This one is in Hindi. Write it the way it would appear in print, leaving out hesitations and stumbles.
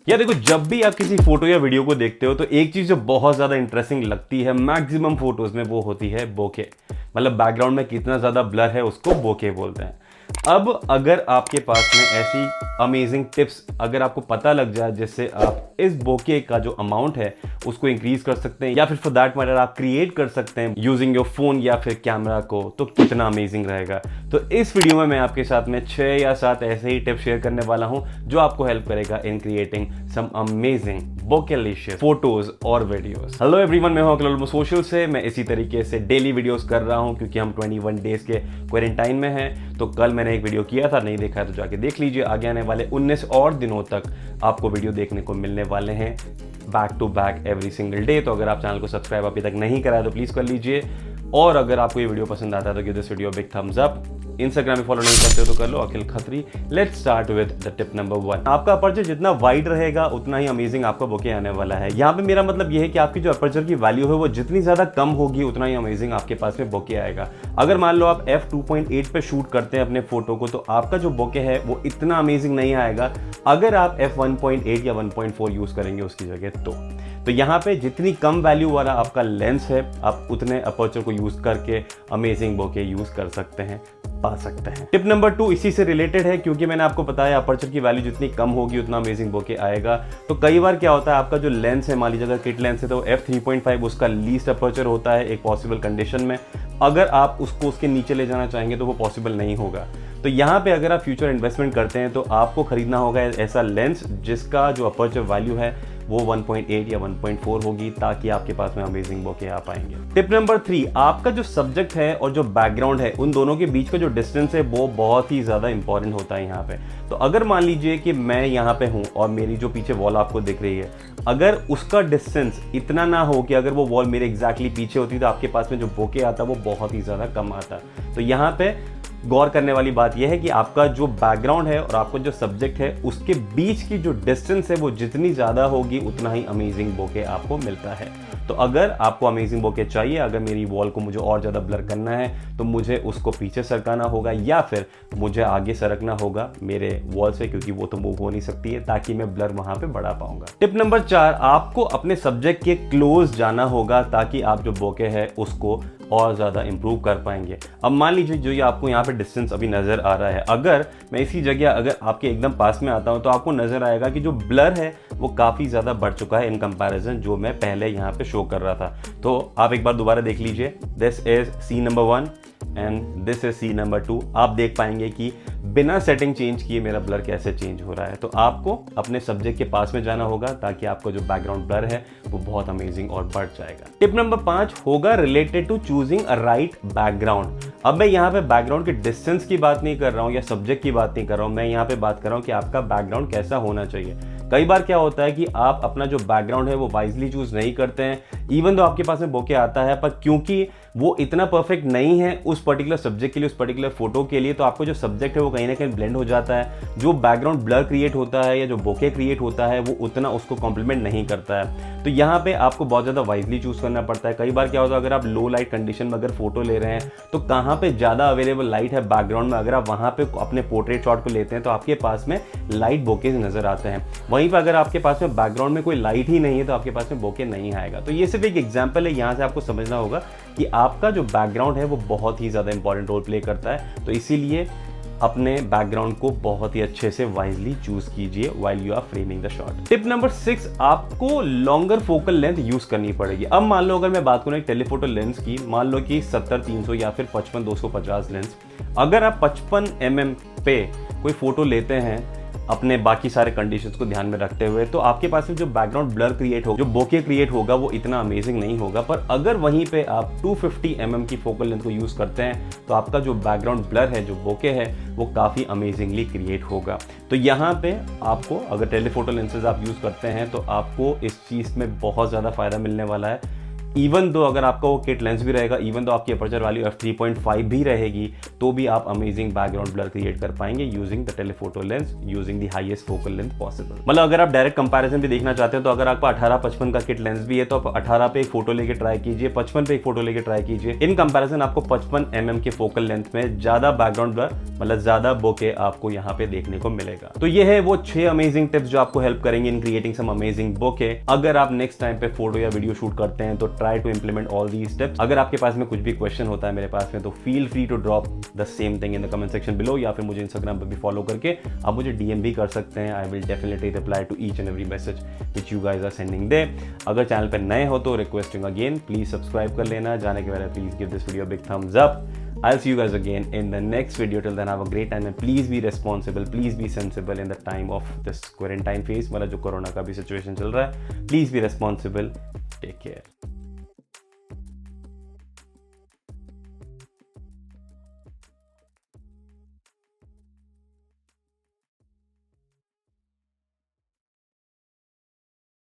या देखो, जब भी आप किसी फोटो या वीडियो को देखते हो तो एक चीज जो बहुत ज्यादा इंटरेस्टिंग लगती है मैक्सिमम फोटोज में, वो होती है बोके। मतलब बैकग्राउंड में कितना ज्यादा ब्लर है उसको बोके बोलते हैं। अब अगर आपके पास में ऐसी अमेजिंग टिप्स अगर आपको पता लग जाए जिससे आप इस बोके का जो अमाउंट है उसको इंक्रीज कर सकते हैं, या फिर फॉर दैट मैटर आप क्रिएट कर सकते हैं यूजिंग योर फोन या फिर कैमरा को, तो कितना अमेजिंग रहेगा। तो इस वीडियो में मैं आपके साथ में 6 या 7 ऐसे ही टिप्स शेयर करने वाला हूं जो आपको हेल्प करेगा in creating some amazing bokehlicious photos और वीडियोस। हेलो एवरीवन, मैं हूं अकल सोशल से। मैं इसी तरीके से डेली वीडियोस कर रहा हूं क्योंकि हम 21 डेज के क्वारंटाइन में हैं। तो कल मैंने एक वीडियो किया था, नहीं देखा है तो जाके देख लीजिए। आगे आने वाले 19 और दिनों तक आपको वीडियो देखने को मिलने वाले हैं back to back every single day. तो अगर आप चैनल को सब्सक्राइब अभी तक नहीं करा है तो प्लीज कर लीजिए, और अगर आपको ये वीडियो पसंद आता है तो give this video big thumbs up. Instagram में फॉलो नहीं करते हो तो कर लो, Akhil Khatri. Let's start with the tip number 1। आपका अपर्चर जितना वाइड रहेगा उतना ही अमेजिंग आपका बोके आने वाला है। यहाँ पे मेरा मतलब ये है कि आपकी जो अपर्चर की वैल्यू है वो जितनी ज्यादा कम होगी उतना ही अमेजिंग आपके पास में बोके आएगा। अगर मान लो आप f2.8 पे शूट करते हैं अपने फोटो को, तो आपका जो बोके है वो इतना अमेजिंग नहीं आएगा अगर आप f1.8 या 1.4 यूज करेंगे उसकी जगह। तो यहाँ पे जितनी कम वैल्यू वाला आपका लेंस है आप उतने अपर्चर को यूज करके अमेजिंग बोके यूज कर सकते हैं, पा सकते हैं। टिप नंबर 2 इसी से रिलेटेड है, क्योंकि मैंने आपको बताया अपर्चर की वैल्यू जितनी कम होगी उतना अमेजिंग बोके आएगा। तो कई बार क्या होता है, आपका जो लेंस है, मान लीजिए अगर किट लेंस है तो f3.5 उसका लीस्ट अपर्चर होता है एक पॉसिबल कंडीशन में। अगर आप उसको उसके नीचे ले जाना चाहेंगे तो वो पॉसिबल नहीं होगा। तो यहाँ पे अगर आप फ्यूचर इन्वेस्टमेंट करते हैं तो आपको खरीदना होगा ऐसा लेंस जिसका जो अपर्चर वैल्यू है वो 1.8 या 1.4 होगी, ताकि आपके पास में अमेजिंग बोके आ पाएंगे। टिप नंबर 3, आपका जो सब्जेक्ट है और जो बैकग्राउंड है उन दोनों के बीच का जो डिस्टेंस है वो बहुत ही ज्यादा इंपॉर्टेंट होता है यहाँ पे। तो अगर मान लीजिए कि मैं यहाँ पे हूँ और मेरी जो पीछे वॉल आपको दिख रही है, अगर उसका डिस्टेंस इतना ना हो कि अगर वो वॉल मेरे एग्जैक्टली पीछे होती तो आपके पास में जो बोके आता वो बहुत ही ज्यादा कम आता। तो यहाँ पे गौर करने वाली बात यह है कि आपका जो बैकग्राउंड है और आपका जो सब्जेक्ट है उसके बीच की जो डिस्टेंस है वो जितनी ज़्यादा होगी उतना ही अमेजिंग बोके आपको मिलता है। तो अगर आपको अमेजिंग बोके चाहिए, अगर मेरी वॉल को मुझे और ज़्यादा ब्लर करना है तो मुझे उसको पीछे सरकाना होगा या फिर मुझे आगे सरकना होगा मेरे वॉल से, क्योंकि वो तो मूव हो नहीं सकती है, ताकि मैं ब्लर वहाँ पे बढ़ा पाऊंगा। टिप नंबर 4, आपको अपने सब्जेक्ट के क्लोज जाना होगा ताकि आप जो बोके है उसको और ज़्यादा इंप्रूव कर पाएंगे। अब मान लीजिए जो ये आपको यहाँ पे डिस्टेंस अभी नज़र आ रहा है, अगर मैं इसी जगह अगर आपके एकदम पास में आता हूँ तो आपको नज़र आएगा कि जो ब्लर है वो काफ़ी ज़्यादा बढ़ चुका है इन कंपैरिजन जो मैं पहले यहाँ पे शो कर रहा था। तो आप एक बार दोबारा देख लीजिए, this is C number 1 and this is C number 2। आप देख पाएंगे कि बिना सेटिंग चेंज किए मेरा ब्लर कैसे चेंज हो रहा है। तो आपको अपने सब्जेक्ट के पास में जाना होगा ताकि आपका जो बैकग्राउंड ब्लर है वो बहुत अमेजिंग और बढ़ जाएगा। टिप नंबर 5 होगा related to choosing a right background. अब मैं यहाँ पे बैकग्राउंड के डिस्टेंस की बात नहीं कर रहा हूँ या सब्जेक्ट की बात नहीं कर रहा हूँ, मैं यहाँ पे बात कर रहा हूँ कि आपका बैकग्राउंड कैसा होना चाहिए। कई बार क्या होता है कि आप अपना जो बैकग्राउंड है वो वाइजली चूज नहीं करते हैं, इवन तो आपके पास में बोके आता है, पर क्योंकि वो इतना परफेक्ट नहीं है उस पर्टिकुलर सब्जेक्ट के लिए, उस पर्टिकुलर फोटो के लिए, तो आपको जो सब्जेक्ट है वो कहीं ना कहीं ब्लेंड हो जाता है। जो बैकग्राउंड ब्लर क्रिएट होता है या जो बोके क्रिएट होता है वो उतना उसको कॉम्प्लीमेंट नहीं करता है। तो यहाँ पे आपको बहुत ज़्यादा वाइजली चूज करना पड़ता है। कई बार क्या होता है, अगर आप लो लाइट कंडीशन में अगर फोटो ले रहे हैं तो कहाँ पे ज़्यादा अवेलेबल लाइट है बैकग्राउंड में, अगर आप वहाँ पे अपने पोर्ट्रेट शॉट को लेते हैं तो आपके पास में लाइट बोके नजर आते हैं। वहीं पर अगर आपके पास में बैकग्राउंड में कोई लाइट ही नहीं है तो आपके पास में बोके नहीं आएगा। तो ये सिर्फ एक एग्जाम्पल है, यहाँ से आपको समझना होगा कि आपका जो बैकग्राउंड है वो बहुत ही ज़्यादा इंपॉर्टेंट रोल प्ले करता है। तो इसीलिए अपने बैकग्राउंड को बहुत ही अच्छे से वाइजली चूज कीजिए while you are framing the shot. Tip number 6, आपको लॉन्गर फोकल लेंथ यूज करनी पड़ेगी। अब मान लो अगर मैं बात करूं एक टेलीफोटो लेंस की, मान लो कि 70-300 या फिर 55-250 लेंस, अगर आप 55 mm पे कोई फोटो लेते हैं अपने बाकी सारे कंडीशंस को ध्यान में रखते हुए, तो आपके पास में जो बैकग्राउंड ब्लर क्रिएट होगा, जो बोके क्रिएट होगा वो इतना अमेजिंग नहीं होगा। पर अगर वहीं पे आप 250 mm की फोकल लेंथ को यूज करते हैं तो आपका जो बैकग्राउंड ब्लर है, जो बोके है, वो काफ़ी अमेजिंगली क्रिएट होगा। तो यहाँ पे आपको अगर टेलीफोटो लेंसेज आप यूज करते हैं तो आपको इस चीज़ में बहुत ज़्यादा फायदा मिलने वाला है। इवन दो अगर आपका वो किट लेंस भी रहेगा, इवन दो आपकी अपर्चर वैल्यू f3.5 भी रहेगी, तो भी आप अमेजिंग बैकग्राउंड ब्लर क्रिएट कर पाएंगे using the telephoto lens, using the highest focal length possible. मतलब अगर आप डायरेक्ट कंपैरिजन भी देखना चाहते हैं तो अगर आपका 18-55 का किट लेंस भी है तो आप 18 पे एक फोटो लेके ट्राई कीजिए, 55 पे एक फोटो लेके ट्राई कीजिए। इन कंपैरिजन आपको 55 mm के फोकल लेंथ में ज्यादा बैकग्राउंड ब्लर, मतलब ज्यादा बोके आपको यहाँ पे देखने को मिलेगा। तो ये है वो 6 अमेजिंग टिप्स जो आपको हेल्प करेंगे इन क्रिएटिंग सम अमेजिंग बोके। अगर आप नेक्स्ट टाइम पे फोटो या वीडियो शूट करते हैं तो try to implement all these tips. अगर आपके पास में कुछ भी क्वेश्चन होता है मेरे पास में तो feel free to drop the same thing in the comment section below, या फिर मुझे इंस्टाग्राम पर भी फॉलो करके आप मुझे डीएम भी कर सकते हैं। I will definitely reply to each and every message which you guys are sending they. अगर चैनल पर नए हो तो रिक्वेस्टिंग अगेन प्लीज सब्सक्राइब कर लेना। जाने के पहले please give this video big thumbs up. I'll see you guys again in the next video. Till then, have a great time and please be responsible. Please be sensible in the time of this quarantine phase. मतलब जो कोरोना का भी सिचुएशन चल रहा है. Please be responsible. Take care.